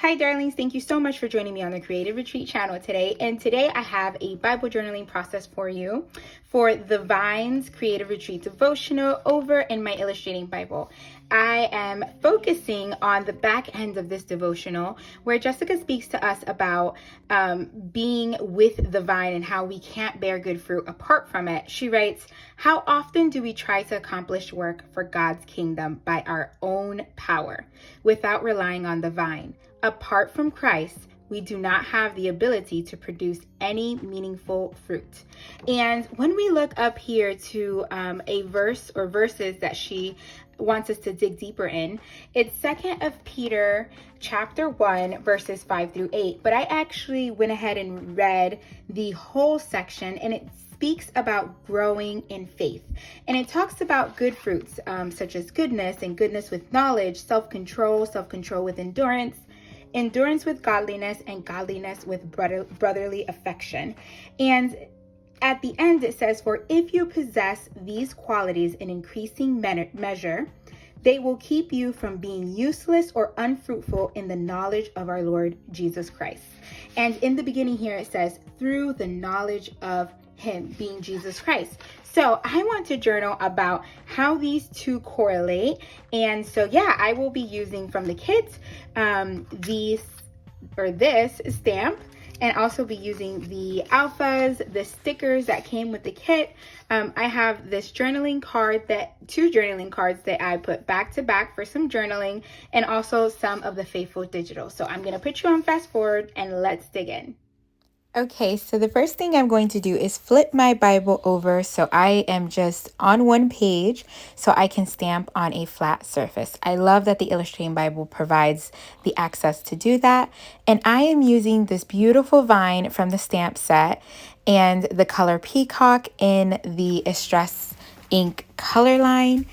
Hi darlings, thank you so much for joining me on the Creative Retreat channel today. And today I have a Bible journaling process for you for the Vines Creative Retreat devotional over in my Illustrating Bible. I am focusing on the back end of this devotional where Jessica speaks to us about being with the vine and how we can't bear good fruit apart from it. She writes, "How often do we try to accomplish work for God's kingdom by our own power without relying on the vine? Apart from Christ, we do not have the ability to produce any meaningful fruit." And when we look up here to a verse or verses that she wants us to dig deeper in, it's 2nd of Peter chapter 1 verses 5 through 8. But I actually went ahead and read the whole section, and it speaks about growing in faith. And it talks about good fruits such as goodness, and goodness with knowledge, self-control, self-control with endurance, endurance with godliness, and godliness with brotherly affection. And at the end it says, "For if you possess these qualities in increasing measure, they will keep you from being useless or unfruitful in the knowledge of our Lord Jesus Christ." And in the beginning here it says, "Through the knowledge of him," being Jesus Christ. So I want to journal about how these two correlate. And so I will be using from the kits this stamp, and also be using the alphas, the stickers that came with the kit. I have this journaling card, two journaling cards that I put back to back for some journaling, and also some of the Faithful Digital. So I'm going to put you on fast forward and let's dig in. Okay, so the first thing I'm going to do is flip my Bible over so I am just on one page so I can stamp on a flat surface. I love that the Illustrating Bible provides the access to do that. And I am using this beautiful vine from the stamp set and the color Peacock in the Estress ink color line.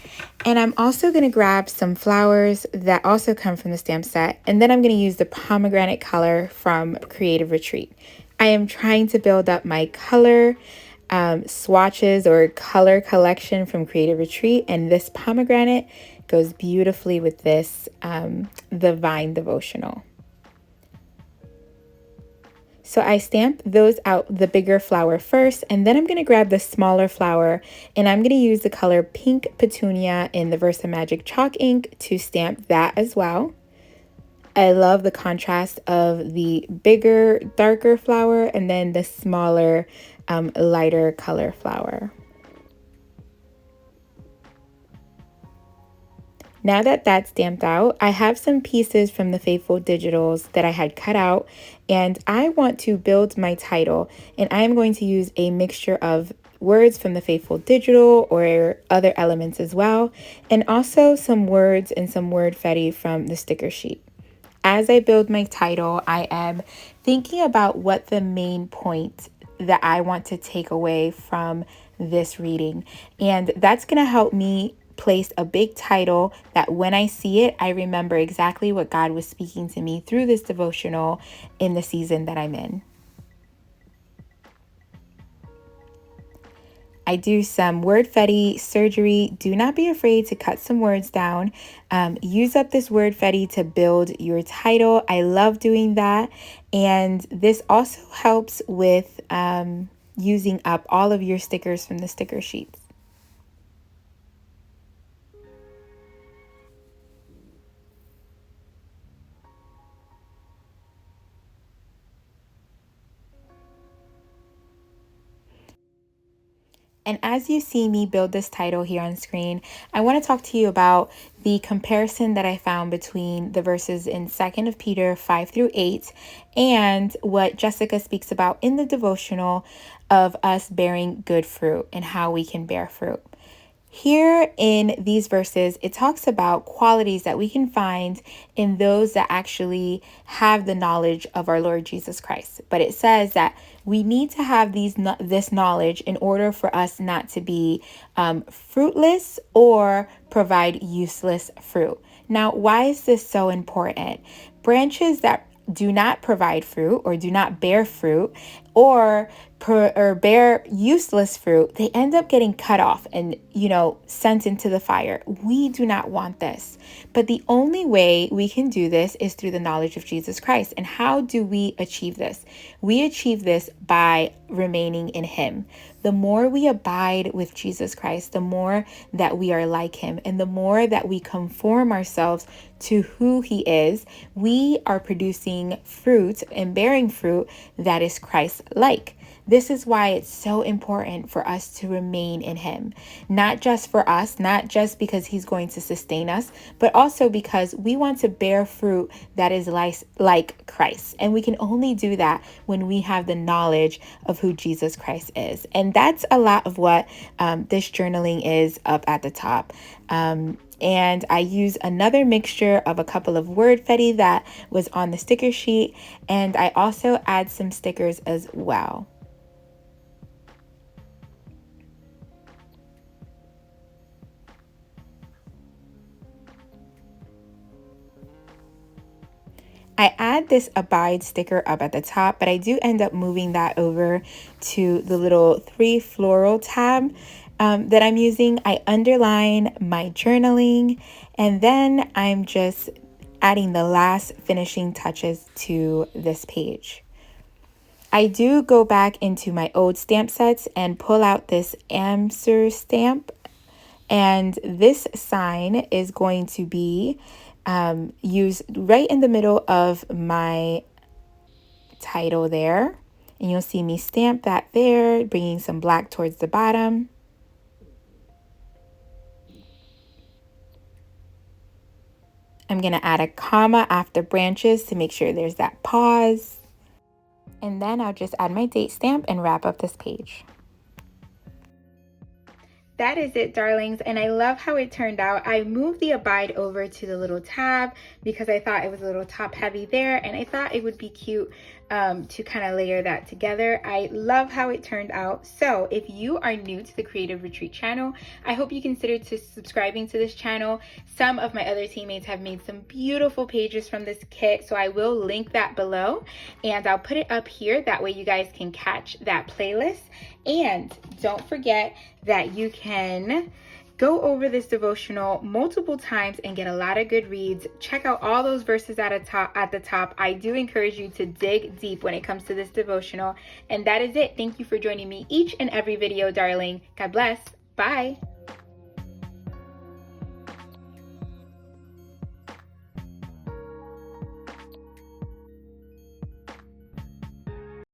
And I'm also going to grab some flowers that also come from the stamp set. And then I'm going to use the pomegranate color from Creative Retreat. I am trying to build up my color swatches or color collection from Creative Retreat, and this pomegranate goes beautifully with this, the Vine devotional. So I stamp those out, the bigger flower first, and then I'm going to grab the smaller flower, and I'm going to use the color Pink Petunia in the Versa Magic chalk ink to stamp that as well. I love the contrast of the bigger, darker flower and then the smaller, lighter color flower. Now that that's stamped out, I have some pieces from the Faithful Digitals that I had cut out, and I want to build my title, and I am going to use a mixture of words from the Faithful Digital or other elements as well, and also some words and some wordfetti from the sticker sheet. As I build my title, I am thinking about what the main point that I want to take away from this reading. And that's going to help me place a big title that when I see it, I remember exactly what God was speaking to me through this devotional in the season that I'm in. I do some wordfetti surgery. Do not be afraid to cut some words down. Use up this wordfetti to build your title. I love doing that. And this also helps with using up all of your stickers from the sticker sheets. And as you see me build this title here on screen, I want to talk to you about the comparison that I found between the verses in 2nd of Peter 5 through 8 and what Jessica speaks about in the devotional of us bearing good fruit and how we can bear fruit. Here in these verses, it talks about qualities that we can find in those that actually have the knowledge of our Lord Jesus Christ. But it says that we need to have this knowledge in order for us not to be fruitless or provide useless fruit. Now, why is this so important? Branches that do not provide fruit or do not bear fruit or bear useless fruit, they end up getting cut off and, sent into the fire. We do not want this. But the only way we can do this is through the knowledge of Jesus Christ. And how do we achieve this? We achieve this by remaining in Him. The more we abide with Jesus Christ, the more that we are like Him, and the more that we conform ourselves to who He is, we are producing fruit and bearing fruit that is Christ-like. This is why it's so important for us to remain in Him, not just for us, not just because He's going to sustain us, but also because we want to bear fruit that is like Christ. And we can only do that when we have the knowledge of who Jesus Christ is. And that's a lot of what this journaling is up at the top. And I use another mixture of a couple of wordfetti that was on the sticker sheet. And I also add some stickers as well. I add this abide sticker up at the top, but I do end up moving that over to the little 3 floral tab that I'm using. I underline my journaling, and then I'm just adding the last finishing touches to this page. I do go back into my old stamp sets and pull out this answer stamp, and this sign is going to be used right in the middle of my title there. And you'll see me stamp that there, bringing some black towards the bottom. I'm going to add a comma after branches to make sure there's that pause. And then I'll just add my date stamp and wrap up this page. That is it, darlings, and I love how it turned out. I moved the abide over to the little tab because I thought it was a little top heavy there, and I thought it would be cute to kind of layer that together. I love how it turned out. So if you are new to the Creative Retreat channel, I hope you consider subscribing to this channel. Some of my other teammates have made some beautiful pages from this kit, so I will link that below, and I'll put it up here. That way you guys can catch that playlist. And don't forget that you can go over this devotional multiple times and get a lot of good reads. Check out all those verses at the top. I do encourage you to dig deep when it comes to this devotional. And that is it. Thank you for joining me each and every video, darling. God bless. Bye.